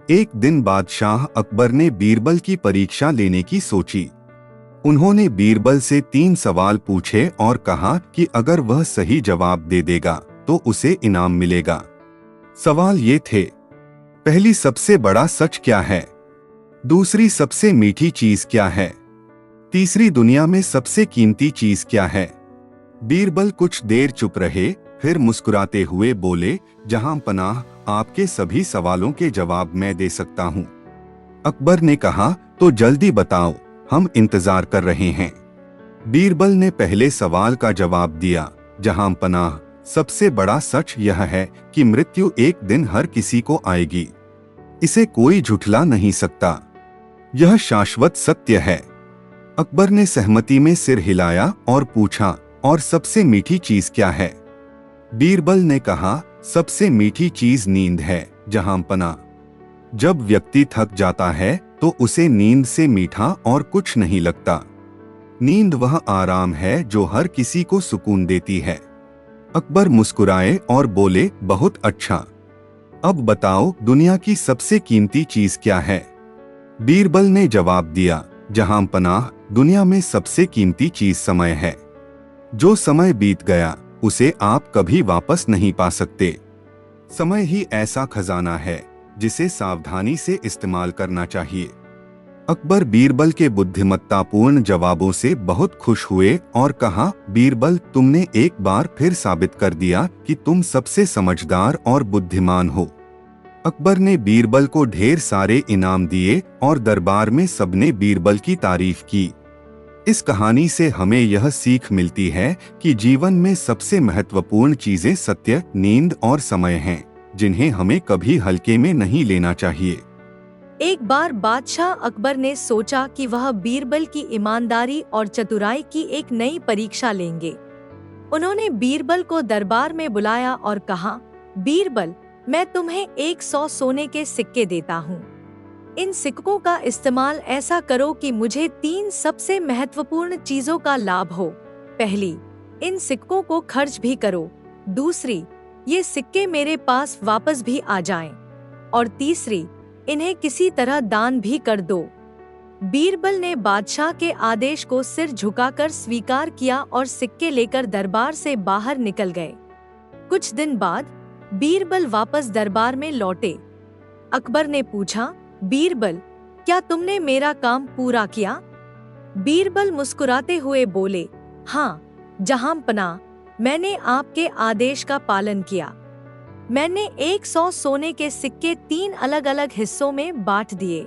एक दिन बादशाह अकबर ने बीरबल की परीक्षा लेने की सोची। उन्होंने बीरबल से 3 सवाल पूछे और कहा कि अगर वह सही जवाब दे देगा तो उसे इनाम मिलेगा। सवाल ये थे, पहली, सबसे बड़ा सच क्या है? दूसरी, सबसे मीठी चीज क्या है? तीसरी, दुनिया में सबसे कीमती चीज क्या है? बीरबल कुछ देर चुप रहे, फिर मुस्कुराते हुए बोले, जहां पनाह, आपके सभी सवालों के जवाब मैं दे सकता हूं। अकबर ने कहा, तो जल्दी बताओ, हम इंतजार कर रहे हैं। बीरबल ने पहले सवाल का जवाब दिया, जहां पनाह, सबसे बड़ा सच यह है कि मृत्यु एक दिन हर किसी को आएगी। इसे कोई झुठला नहीं सकता। यह शाश्वत सत्य है। अकबर ने सहमति में सिर हिलाया और पूछा, और सबसे मीठी चीज क्या है? बीरबल ने कहा, सबसे मीठी चीज नींद है, जहां पना। जब व्यक्ति थक जाता है तो उसे नींद से मीठा और कुछ नहीं लगता। नींद वह आराम है जो हर किसी को सुकून देती है। अकबर मुस्कुराए और बोले, बहुत अच्छा। अब बताओ, दुनिया की सबसे कीमती चीज क्या है? बीरबल ने जवाब दिया, जहां पनाह, दुनिया में सबसे कीमती चीज समय है। जो समय बीत गया उसे आप कभी वापस नहीं पा सकते। समय ही ऐसा खजाना है जिसे सावधानी से इस्तेमाल करना चाहिए। अकबर बीरबल के बुद्धिमत्तापूर्ण जवाबों से बहुत खुश हुए और कहा, बीरबल, तुमने एक बार फिर साबित कर दिया कि तुम सबसे समझदार और बुद्धिमान हो। अकबर ने बीरबल को ढेर सारे इनाम दिए और दरबार में सबने बीरबल की तारीफ की। इस कहानी से हमें यह सीख मिलती है कि जीवन में सबसे महत्वपूर्ण चीजें सत्य, नींद और समय हैं, जिन्हें हमें कभी हल्के में नहीं लेना चाहिए। एक बार बादशाह अकबर ने सोचा कि वह बीरबल की ईमानदारी और चतुराई की एक नई परीक्षा लेंगे। उन्होंने बीरबल को दरबार में बुलाया और कहा, बीरबल, मैं तुम्हें 100 सोने के सिक्के देता हूँ। इन सिक्कों का इस्तेमाल ऐसा करो कि मुझे 3 सबसे महत्वपूर्ण चीजों का लाभ हो। पहली, इन सिक्कों को खर्च भी करो। दूसरी, ये सिक्के मेरे पास वापस भी आ जाएं। और तीसरी, इन्हें किसी तरह दान भी कर दो। बीरबल ने बादशाह के आदेश को सिर झुकाकर स्वीकार किया और सिक्के लेकर दरबार से बाहर निकल गए। कुछ दिन बाद बीरबल वापस दरबार में लौटे। अकबर ने पूछा, बीरबल, क्या तुमने मेरा काम पूरा किया? बीरबल मुस्कुराते हुए बोले, हाँ जहां पनाह, मैंने आपके आदेश का पालन किया। मैंने 100 सोने के सिक्के 3 अलग अलग हिस्सों में बांट दिए।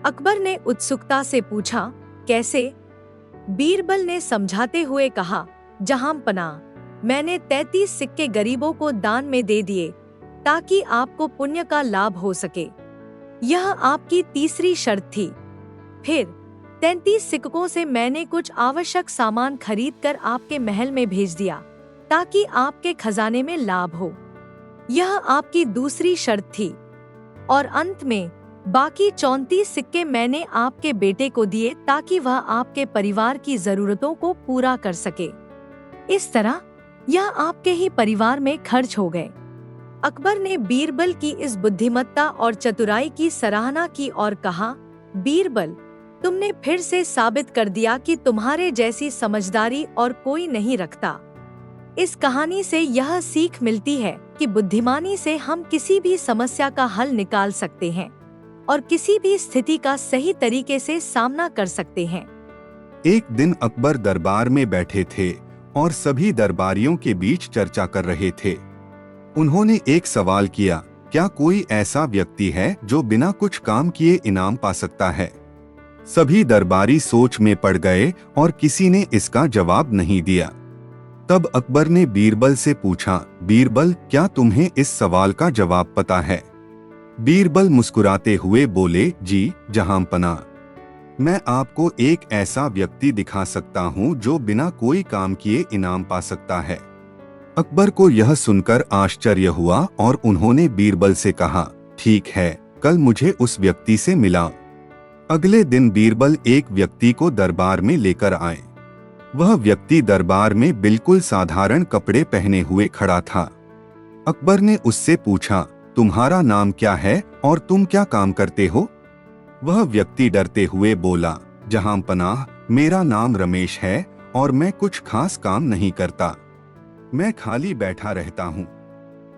अकबर ने उत्सुकता से पूछा, कैसे? बीरबल ने समझाते हुए कहा, जहां पनाह, मैंने 33 सिक्के गरीबों को दान में दे दिए ताकि आपको पुण्य का लाभ हो सके। यह आपकी तीसरी शर्त थी। फिर 33 सिक्कों से मैंने कुछ आवश्यक सामान खरीदकर आपके महल में भेज दिया ताकि आपके खजाने में लाभ हो। यह आपकी दूसरी शर्त थी। और अंत में बाकी 34 सिक्के मैंने आपके बेटे को दिए ताकि वह आपके परिवार की जरूरतों को पूरा कर सके। इस तरह यह आपके ही परिवार में खर्च हो गए। अकबर ने बीरबल की इस बुद्धिमत्ता और चतुराई की सराहना की और कहा, बीरबल, तुमने फिर से साबित कर दिया कि तुम्हारे जैसी समझदारी और कोई नहीं रखता। इस कहानी से यह सीख मिलती है कि बुद्धिमानी से हम किसी भी समस्या का हल निकाल सकते हैं और किसी भी स्थिति का सही तरीके से सामना कर सकते हैं। एक दिन अकबर दरबार में बैठे थे और सभी दरबारियों के बीच चर्चा कर रहे थे। उन्होंने एक सवाल किया, क्या कोई ऐसा व्यक्ति है जो बिना कुछ काम किए इनाम पा सकता है? सभी दरबारी सोच में पड़ गए और किसी ने इसका जवाब नहीं दिया। तब अकबर ने बीरबल से पूछा, बीरबल, क्या तुम्हें इस सवाल का जवाब पता है? बीरबल मुस्कुराते हुए बोले, जी जहां पनाह, मैं आपको एक ऐसा व्यक्ति दिखा सकता हूं जो बिना कोई काम किए इनाम पा सकता है। अकबर को यह सुनकर आश्चर्य हुआ और उन्होंने बीरबल से कहा, ठीक है, कल मुझे उस व्यक्ति से मिलाओ। अगले दिन बीरबल एक व्यक्ति को दरबार में लेकर आए। वह व्यक्ति दरबार में बिल्कुल साधारण कपड़े पहने हुए खड़ा था। अकबर ने उससे पूछा, तुम्हारा नाम क्या है और तुम क्या काम करते हो? वह व्यक्ति डरते हुए बोला, जहां पनाह, मेरा नाम रमेश है और मैं कुछ खास काम नहीं करता, मैं खाली बैठा रहता हूँ।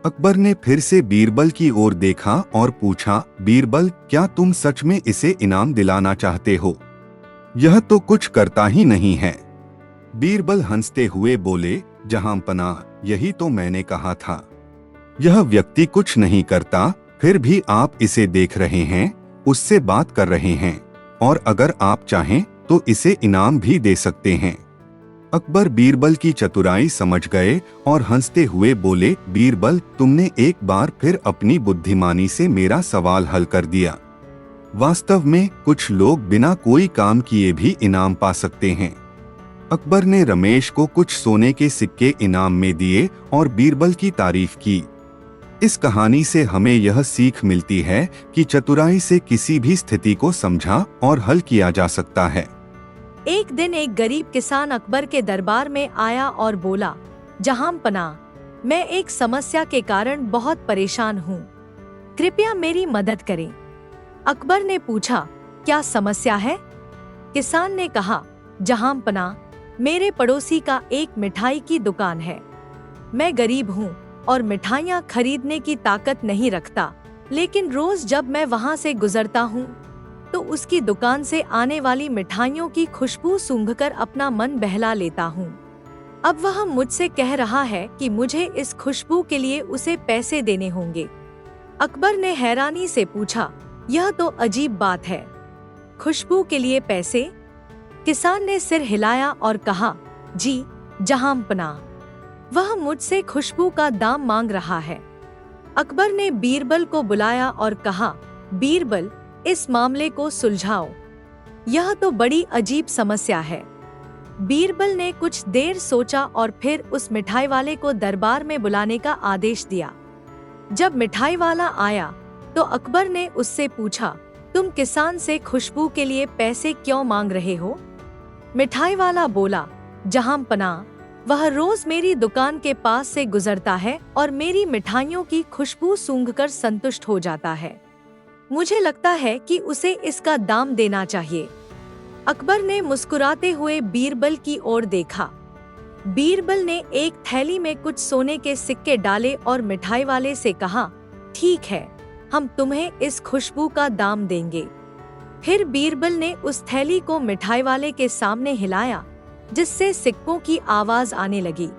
अकबर ने फिर से बीरबल की ओर देखा और पूछा, बीरबल, क्या तुम सच में इसे इनाम दिलाना चाहते हो? यह तो कुछ करता ही नहीं है। बीरबल हंसते हुए बोले, जहां पनाह, यही तो मैंने कहा था। यह व्यक्ति कुछ नहीं करता, फिर भी आप इसे देख रहे हैं, उससे बात कर रहे हैं, और अगर आप चाहें तो इसे इनाम भी दे सकते हैं। अकबर बीरबल की चतुराई समझ गए और हंसते हुए बोले, बीरबल, तुमने एक बार फिर अपनी बुद्धिमानी से मेरा सवाल हल कर दिया। वास्तव में कुछ लोग बिना कोई काम किए भी इनाम पा सकते हैं। अकबर ने रमेश को कुछ सोने के सिक्के इनाम में दिए और बीरबल की तारीफ की। इस कहानी से हमें यह सीख मिलती है कि चतुराई से किसी भी स्थिति को समझा और हल किया जा सकता है। एक दिन एक गरीब किसान अकबर के दरबार में आया और बोला, जहां पनाह, मैं एक समस्या के कारण बहुत परेशान हूँ, कृपया मेरी मदद करें। अकबर ने पूछा, क्या समस्या है? किसान ने कहा, जहां पनाह, मेरे पड़ोसी का एक मिठाई की दुकान है। मैं गरीब हूँ और मिठाइयाँ खरीदने की ताकत नहीं रखता, लेकिन रोज जब मैं वहाँ से गुजरता हूँ तो उसकी दुकान से आने वाली मिठाइयों की खुशबू सूंघकर अपना मन बहला लेता हूँ। अब वह मुझसे कह रहा है कि मुझे इस खुशबू के लिए उसे पैसे देने होंगे। अकबर ने हैरानी से पूछा, यह तो अजीब बात है, खुशबू के लिए पैसे? किसान ने सिर हिलाया और कहा, जी जहां पनाह, वह मुझसे खुशबू का दाम मांग रहा है। अकबर ने बीरबल को बुलाया और कहा, बीरबल, इस मामले को सुलझाओ, यह तो बड़ी अजीब समस्या है। बीरबल ने कुछ देर सोचा और फिर उस मिठाई वाले को दरबार में बुलाने का आदेश दिया। जब मिठाई वाला आया तो अकबर ने उससे पूछा, तुम किसान से खुशबू के लिए पैसे क्यों मांग रहे हो? मिठाई वाला बोला, जहां पनाह, वह रोज मेरी दुकान के पास से गुजरता है और मेरी मिठाइयों की खुशबू सूंघकर संतुष्ट हो जाता है। मुझे लगता है कि उसे इसका दाम देना चाहिए। अकबर ने मुस्कुराते हुए बीरबल की ओर देखा। बीरबल ने एक थैली में कुछ सोने के सिक्के डाले और मिठाई वाले से कहा, ठीक है, हम तुम्हें इस खुशबू का दाम देंगे। फिर बीरबल ने उस थैली को मिठाई वाले के सामने हिलाया, जिससे सिक्कों की आवाज आने लगी।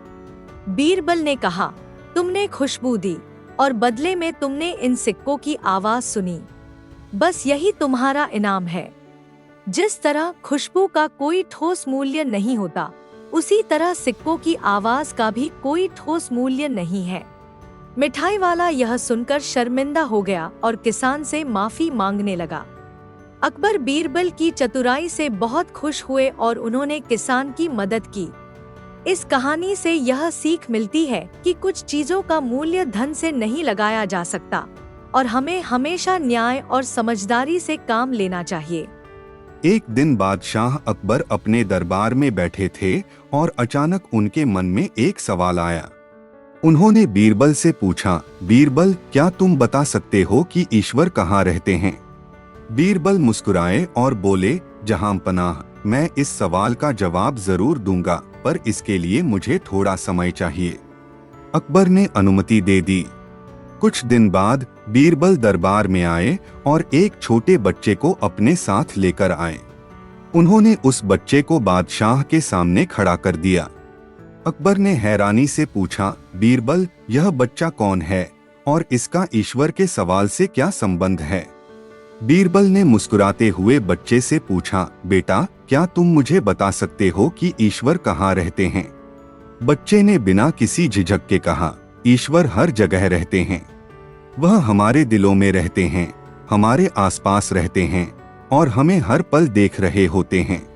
बीरबल ने कहा, तुमने खुशबू दी और बदले में तुमने इन सिक्कों की आवाज सुनी, बस यही तुम्हारा इनाम है। जिस तरह खुशबू का कोई ठोस मूल्य नहीं होता, उसी तरह सिक्कों की आवाज का भी कोई ठोस मूल्य नहीं है। मिठाई वाला यह सुनकर शर्मिंदा हो गया और किसान से माफी मांगने लगा। अकबर बीरबल की चतुराई से बहुत खुश हुए और उन्होंने किसान की मदद की। इस कहानी से यह सीख मिलती है कि कुछ चीजों का मूल्य धन से नहीं लगाया जा सकता और हमें हमेशा न्याय और समझदारी से काम लेना चाहिए। एक दिन बादशाह अकबर अपने दरबार में बैठे थे और अचानक उनके मन में एक सवाल आया। उन्होंने बीरबल से पूछा, बीरबल, क्या तुम बता सकते हो कि ईश्वर कहाँ रहते हैं? बीरबल मुस्कुराए और बोले, जहां पनाह, मैं इस सवाल का जवाब जरूर दूंगा, पर इसके लिए मुझे थोड़ा समय चाहिए। अकबर ने अनुमति दे दी। कुछ दिन बाद बीरबल दरबार में आए और एक छोटे बच्चे को अपने साथ लेकर आए। उन्होंने उस बच्चे को बादशाह के सामने खड़ा कर दिया। अकबर ने हैरानी से पूछा, बीरबल, यह बच्चा कौन है और इसका ईश्वर के सवाल से क्या संबंध है? बीरबल ने मुस्कुराते हुए बच्चे से पूछा, बेटा, क्या तुम मुझे बता सकते हो कि ईश्वर कहाँ रहते हैं? बच्चे ने बिना किसी झिझक के कहा, ईश्वर हर जगह रहते हैं। वह हमारे दिलों में रहते हैं, हमारे आसपास रहते हैं और हमें हर पल देख रहे होते हैं।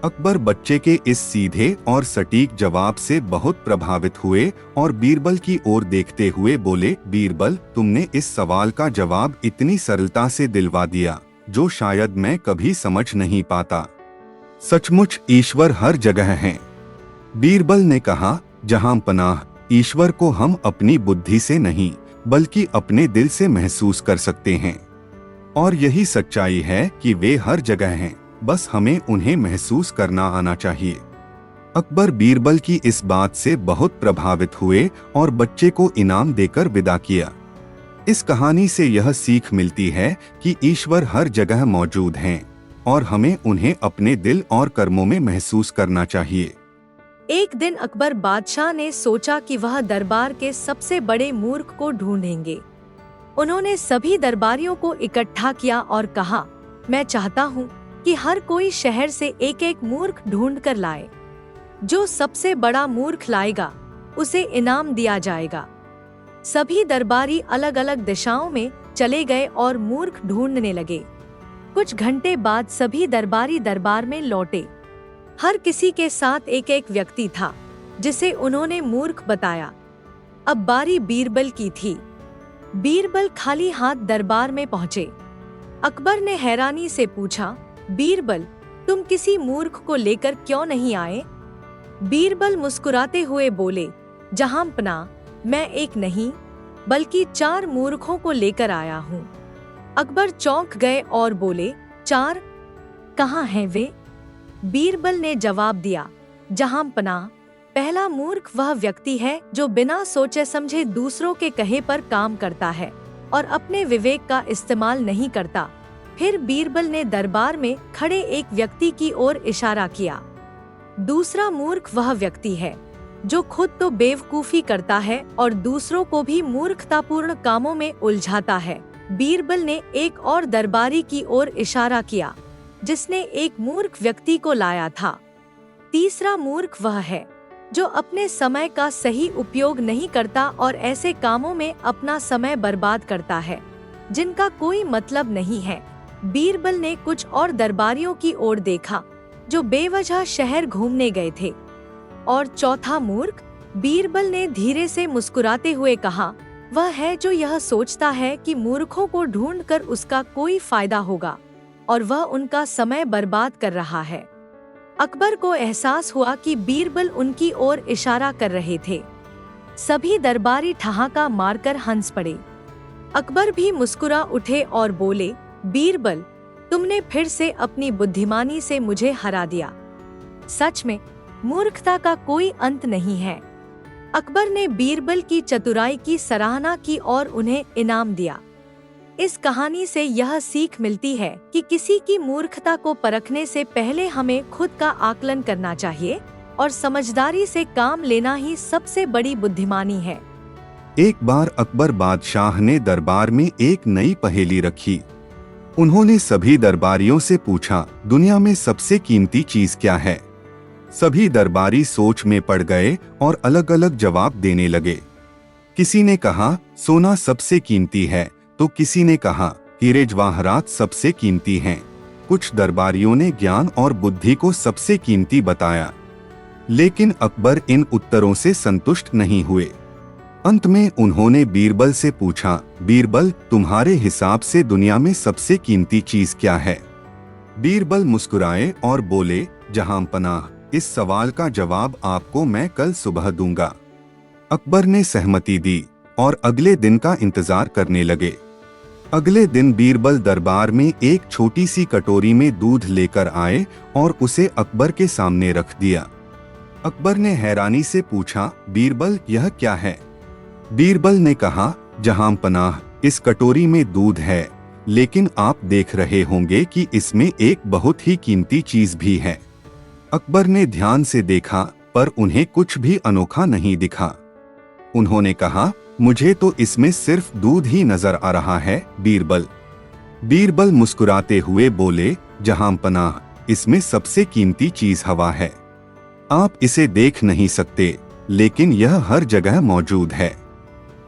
अकबर बच्चे के इस सीधे और सटीक जवाब से बहुत प्रभावित हुए और बीरबल की ओर देखते हुए बोले, बीरबल, तुमने इस सवाल का जवाब इतनी सरलता से दिलवा दिया जो शायद मैं कभी समझ नहीं पाता। सचमुच ईश्वर हर जगह हैं। बीरबल ने कहा, जहां पनाह, ईश्वर को हम अपनी बुद्धि से नहीं बल्कि अपने दिल से महसूस कर सकते हैं। और यही सच्चाई है कि वे हर जगह हैं, बस हमें उन्हें महसूस करना आना चाहिए। अकबर बीरबल की इस बात से बहुत प्रभावित हुए और बच्चे को इनाम देकर विदा किया। इस कहानी से यह सीख मिलती है कि ईश्वर हर जगह मौजूद हैं और हमें उन्हें अपने दिल और कर्मों में महसूस करना चाहिए। एक दिन अकबर बादशाह ने सोचा कि वह दरबार के सबसे बड़े मूर्ख को ढूंढेंगे। उन्होंने सभी दरबारियों को इकट्ठा किया और कहा, मैं चाहता हूँ कि हर कोई शहर से एक एक मूर्ख ढूंढ कर लाए। जो सबसे बड़ा मूर्ख लाएगा उसे इनाम दिया जाएगा। सभी दरबारी अलग अलग दिशाओं में चले गए और मूर्ख ढूंढने लगे। कुछ घंटे बाद सभी दरबारी दरबार में लौटे। हर किसी के साथ एक एक व्यक्ति था जिसे उन्होंने मूर्ख बताया। अब बारी बीरबल की थी। बीरबल खाली हाथ दरबार में पहुंचे। अकबर ने हैरानी से पूछा, बीरबल, तुम किसी मूर्ख को लेकर क्यों नहीं आए? बीरबल मुस्कुराते हुए बोले, जहांपना, मैं एक नहीं बल्कि 4 मूर्खों को लेकर आया हूँ। अकबर चौंक गए और बोले, 4? कहाँ हैं वे? बीरबल ने जवाब दिया, जहांपना, पहला मूर्ख वह व्यक्ति है जो बिना सोचे समझे दूसरों के कहे पर काम करता है और अपने विवेक का इस्तेमाल नहीं करता। फिर बीरबल ने दरबार में खड़े एक व्यक्ति की ओर इशारा किया। दूसरा मूर्ख वह व्यक्ति है जो खुद तो बेवकूफी करता है और दूसरों को भी मूर्खतापूर्ण कामों में उलझाता है। बीरबल ने एक और दरबारी की ओर इशारा किया जिसने एक मूर्ख व्यक्ति को लाया था। तीसरा मूर्ख वह है जो अपने समय का सही उपयोग नहीं करता और ऐसे कामों में अपना समय बर्बाद करता है जिनका कोई मतलब नहीं है। बीरबल ने कुछ और दरबारियों की ओर देखा जो बेवजह शहर घूमने गए थे। और चौथा मूर्ख, बीरबल ने धीरे से मुस्कुराते हुए कहा, वह है जो यह सोचता है कि मूर्खों को ढूंढकर उसका कोई फायदा होगा और वह उनका समय बर्बाद कर रहा है। अकबर को एहसास हुआ कि बीरबल उनकी ओर इशारा कर रहे थे। सभी दरबारी ठहाका मारकर हंस पड़े। अकबर भी मुस्कुरा उठे और बोले, बीरबल, तुमने फिर से अपनी बुद्धिमानी से मुझे हरा दिया। सच में मूर्खता का कोई अंत नहीं है। अकबर ने बीरबल की चतुराई की सराहना की और उन्हें इनाम दिया। इस कहानी से यह सीख मिलती है कि किसी की मूर्खता को परखने से पहले हमें खुद का आकलन करना चाहिए और समझदारी से काम लेना ही सबसे बड़ी बुद्धिमानी है। एक बार अकबर बादशाह ने दरबार में एक नई पहेली रखी। उन्होंने सभी दरबारियों से पूछा, दुनिया में सबसे कीमती चीज क्या है? सभी दरबारी सोच में पड़ गए और अलग अलग जवाब देने लगे। किसी ने कहा सोना सबसे कीमती है, तो किसी ने कहा हीरे जवाहरात सबसे कीमती हैं। कुछ दरबारियों ने ज्ञान और बुद्धि को सबसे कीमती बताया, लेकिन अकबर इन उत्तरों से संतुष्ट नहीं हुए। अंत में उन्होंने बीरबल से पूछा, बीरबल, तुम्हारे हिसाब से दुनिया में सबसे कीमती चीज क्या है? बीरबल मुस्कुराए और बोले, जहांपनाह, इस सवाल का जवाब आपको मैं कल सुबह दूंगा। अकबर ने सहमति दी और अगले दिन का इंतजार करने लगे। अगले दिन बीरबल दरबार में एक छोटी सी कटोरी में दूध लेकर आए और उसे अकबर के सामने रख दिया। अकबर ने हैरानी से पूछा, बीरबल, यह क्या है? बीरबल ने कहा, जहांपनाह, इस कटोरी में दूध है, लेकिन आप देख रहे होंगे कि इसमें एक बहुत ही कीमती चीज भी है। अकबर ने ध्यान से देखा पर उन्हें कुछ भी अनोखा नहीं दिखा। उन्होंने कहा, मुझे तो इसमें सिर्फ दूध ही नजर आ रहा है बीरबल। बीरबल मुस्कुराते हुए बोले, जहांपनाह, इसमें सबसे कीमती चीज हवा है। आप इसे देख नहीं सकते, लेकिन यह हर जगह मौजूद है।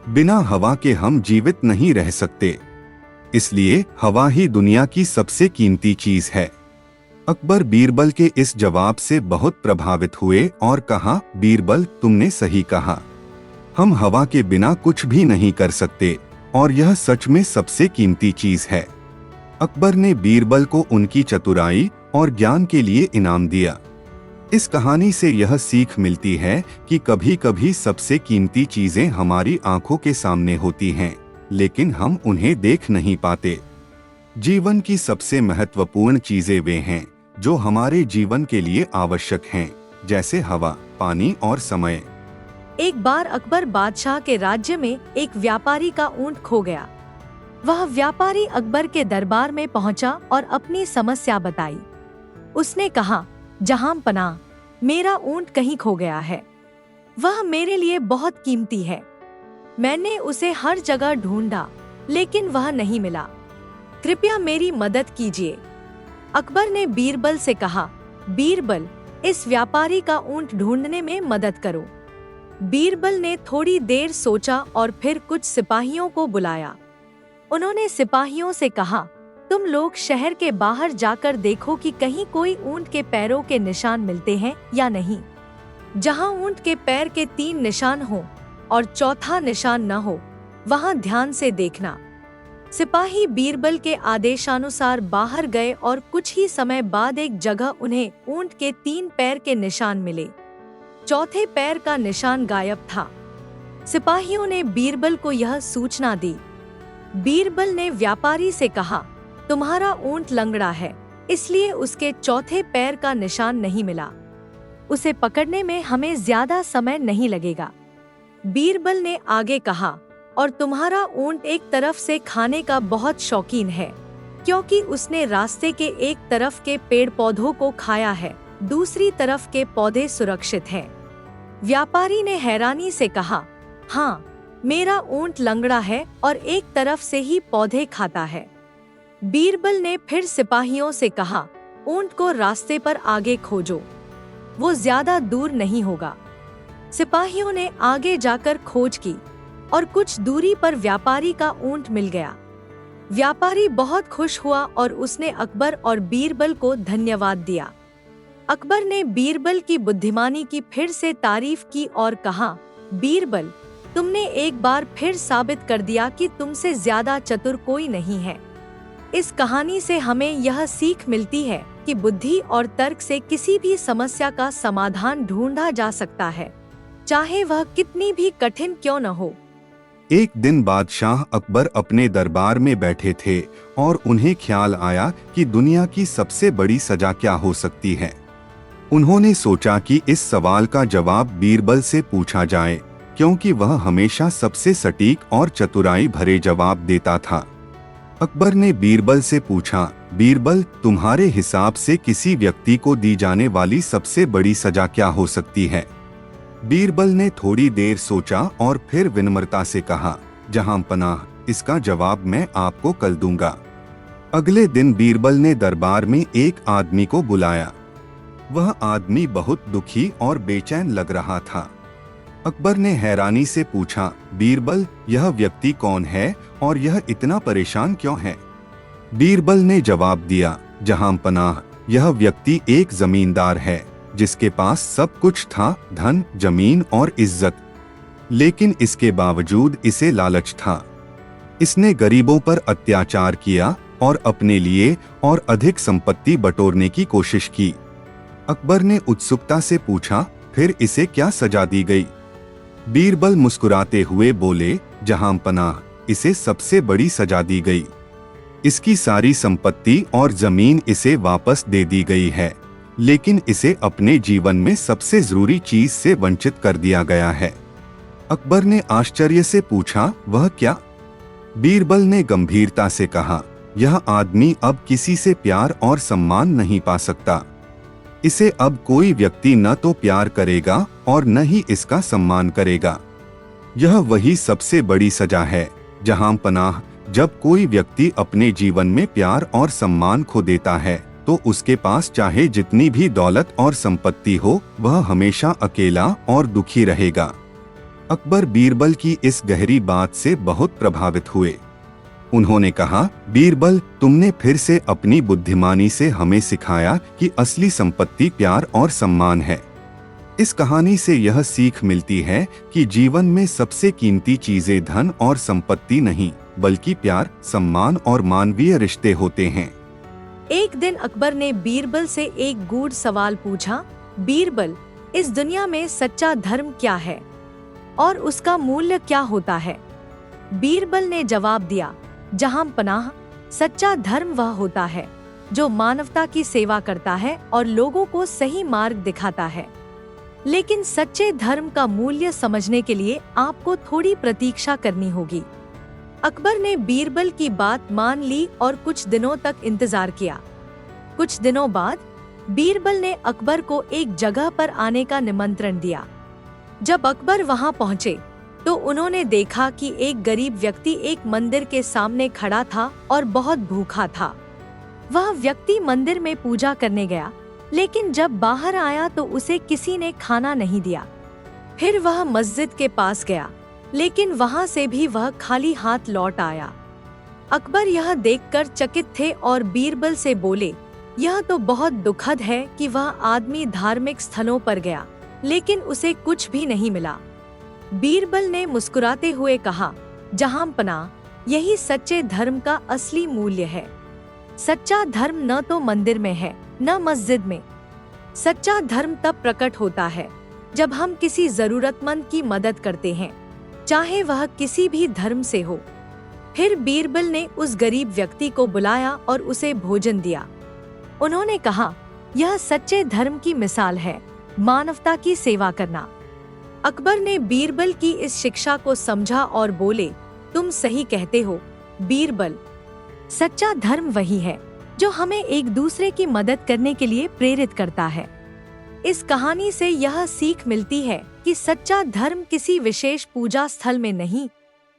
बिना हवा के हम जीवित नहीं रह सकते, इसलिए हवा ही दुनिया की सबसे कीमती चीज है। अकबर बीरबल के इस जवाब से बहुत प्रभावित हुए और कहा, बीरबल, तुमने सही कहा। हम हवा के बिना कुछ भी नहीं कर सकते और यह सच में सबसे कीमती चीज है। अकबर ने बीरबल को उनकी चतुराई और ज्ञान के लिए इनाम दिया। इस कहानी से यह सीख मिलती है कि कभी कभी सबसे कीमती चीजें हमारी आंखों के सामने होती हैं, लेकिन हम उन्हें देख नहीं पाते। जीवन की सबसे महत्वपूर्ण चीजें वे हैं जो हमारे जीवन के लिए आवश्यक हैं, जैसे हवा, पानी और समय। एक बार अकबर बादशाह के राज्य में एक व्यापारी का ऊंट खो गया। वह व्यापारी अकबर के दरबार में पहुंचा और अपनी समस्या बताई। उसने कहा, जहां पनाह, मेरा ऊंट कहीं खो गया है। वह मेरे लिए बहुत कीमती है। मैंने उसे हर जगह ढूंढा, लेकिन वह नहीं मिला। कृपया मेरी मदद कीजिए। अकबर ने बीरबल से कहा, बीरबल, इस व्यापारी का ऊंट ढूंढने में मदद करो। बीरबल ने थोड़ी देर सोचा और फिर कुछ सिपाहियों को बुलाया। उन्होंने सिपाहियों से कहा, तुम लोग शहर के बाहर जाकर देखो कि कहीं कोई ऊंट के पैरों के निशान मिलते हैं या नहीं। जहां ऊंट के पैर के 3 निशान हो और चौथा निशान न हो, वहां ध्यान से देखना। सिपाही बीरबल के आदेशानुसार बाहर गए और कुछ ही समय बाद एक जगह उन्हें ऊंट के 3 पैर के निशान मिले। चौथे पैर का निशान गायब था। सिपाहियों ने बीरबल को यह सूचना दी। बीरबल ने व्यापारी से कहा, तुम्हारा ऊंट लंगड़ा है, इसलिए उसके चौथे पैर का निशान नहीं मिला। उसे पकड़ने में हमें ज्यादा समय नहीं लगेगा। बीरबल ने आगे कहा, और तुम्हारा ऊंट एक तरफ से खाने का बहुत शौकीन है, क्योंकि उसने रास्ते के एक तरफ के पेड़ पौधों को खाया है, दूसरी तरफ के पौधे सुरक्षित हैं। व्यापारी ने हैरानी से कहा, हाँ, मेरा ऊंट लंगड़ा है और एक तरफ से ही पौधे खाता है। बीरबल ने फिर सिपाहियों से कहा, ऊंट को रास्ते पर आगे खोजो, वो ज्यादा दूर नहीं होगा। सिपाहियों ने आगे जाकर खोज की और कुछ दूरी पर व्यापारी का ऊंट मिल गया। व्यापारी बहुत खुश हुआ और उसने अकबर और बीरबल को धन्यवाद दिया। अकबर ने बीरबल की बुद्धिमानी की फिर से तारीफ की और कहा, बीरबल, तुमने एक बार फिर साबित कर दिया कि तुमसे ज्यादा चतुर कोई नहीं है। इस कहानी से हमें यह सीख मिलती है कि बुद्धि और तर्क से किसी भी समस्या का समाधान ढूंढा जा सकता है, चाहे वह कितनी भी कठिन क्यों न हो। एक दिन बादशाह अकबर अपने दरबार में बैठे थे और उन्हें ख्याल आया कि दुनिया की सबसे बड़ी सजा क्या हो सकती है। उन्होंने सोचा कि इस सवाल का जवाब बीरबल से पूछा जाए, क्योंकि वह हमेशा सबसे सटीक और चतुराई भरे जवाब देता था। अकबर ने बीरबल से पूछा, बीरबल, तुम्हारे हिसाब से किसी व्यक्ति को दी जाने वाली सबसे बड़ी सजा क्या हो सकती है? बीरबल ने थोड़ी देर सोचा और फिर विनम्रता से कहा, जहां पनाह, इसका जवाब मैं आपको कल दूंगा। अगले दिन बीरबल ने दरबार में एक आदमी को बुलाया। वह आदमी बहुत दुखी और बेचैन लग रहा था। अकबर ने हैरानी से पूछा, बीरबल, यह व्यक्ति कौन है और यह इतना परेशान क्यों है? बीरबल ने जवाब दिया, जहां पनाह, यह व्यक्ति एक जमींदार है जिसके पास सब कुछ था, धन, जमीन और इज्जत, लेकिन इसके बावजूद इसे लालच था। इसने गरीबों पर अत्याचार किया और अपने लिए और अधिक संपत्ति बटोरने की कोशिश की। अकबर ने उत्सुकता से पूछा, फिर इसे क्या सजा दी गई? बीरबल मुस्कुराते हुए बोले, जहां पनाह, इसे सबसे बड़ी सजा दी गई। इसकी सारी संपत्ति और जमीन इसे वापस दे दी गई है, लेकिन इसे अपने जीवन में सबसे जरूरी चीज से वंचित कर दिया गया है। अकबर ने आश्चर्य से पूछा, वह क्या? बीरबल ने गंभीरता से कहा, यह आदमी अब किसी से प्यार और सम्मान नहीं पा सकता। इसे अब कोई व्यक्ति न तो प्यार करेगा और न ही इसका सम्मान करेगा। यह वही सबसे बड़ी सजा है, जहां पनाह, जब कोई व्यक्ति अपने जीवन में प्यार और सम्मान खो देता है तो उसके पास चाहे जितनी भी दौलत और संपत्ति हो, वह हमेशा अकेला और दुखी रहेगा। अकबर बीरबल की इस गहरी बात से बहुत प्रभावित हुए। उन्होंने कहा, बीरबल, तुमने फिर से अपनी बुद्धिमानी से हमें सिखाया कि असली संपत्ति प्यार और सम्मान है। इस कहानी से यह सीख मिलती है कि जीवन में सबसे कीमती चीजें धन और संपत्ति नहीं, बल्कि प्यार, सम्मान और मानवीय रिश्ते होते हैं। एक दिन अकबर ने बीरबल से एक गूढ़ सवाल पूछा, बीरबल, इस दुनिया में सच्चा धर्म क्या है और उसका मूल्य क्या होता है? बीरबल ने जवाब दिया, जहां पनाह, सच्चा धर्म वह होता है जो मानवता की सेवा करता है और लोगों को सही मार्ग दिखाता है। लेकिन सच्चे धर्म का मूल्य समझने के लिए आपको थोड़ी प्रतीक्षा करनी होगी। अकबर ने बीरबल की बात मान ली और कुछ दिनों तक इंतजार किया। कुछ दिनों बाद बीरबल ने अकबर को एक जगह पर आने का निमंत्रण दिया। जब अकबर वहां पहुंचे तो उन्होंने देखा कि एक गरीब व्यक्ति एक मंदिर के सामने खड़ा था और बहुत भूखा था। वह व्यक्ति मंदिर में पूजा करने गया, लेकिन जब बाहर आया तो उसे किसी ने खाना नहीं दिया। फिर वह मस्जिद के पास गया, लेकिन वहां से भी वह खाली हाथ लौट आया। अकबर यह देखकर चकित थे और बीरबल से बोले, यह तो बहुत दुखद है कि वह आदमी धार्मिक स्थलों पर गया, लेकिन उसे कुछ भी नहीं मिला। बीरबल ने मुस्कुराते हुए कहा, जहां पनाह, यही सच्चे धर्म का असली मूल्य है। सच्चा धर्म न तो मंदिर में है न मस्जिद में। सच्चा धर्म तब प्रकट होता है जब हम किसी जरूरतमंद की मदद करते हैं, चाहे वह किसी भी धर्म से हो। फिर बीरबल ने उस गरीब व्यक्ति को बुलाया और उसे भोजन दिया। उन्होंने कहा, यह सच्चे धर्म की मिसाल है, मानवता की सेवा करना। अकबर ने बीरबल की इस शिक्षा को समझा और बोले, तुम सही कहते हो बीरबल, सच्चा धर्म वही है जो हमें एक दूसरे की मदद करने के लिए प्रेरित करता है। इस कहानी से यह सीख मिलती है कि सच्चा धर्म किसी विशेष पूजा स्थल में नहीं,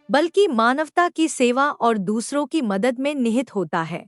बल्कि मानवता की सेवा और दूसरों की मदद में निहित होता है।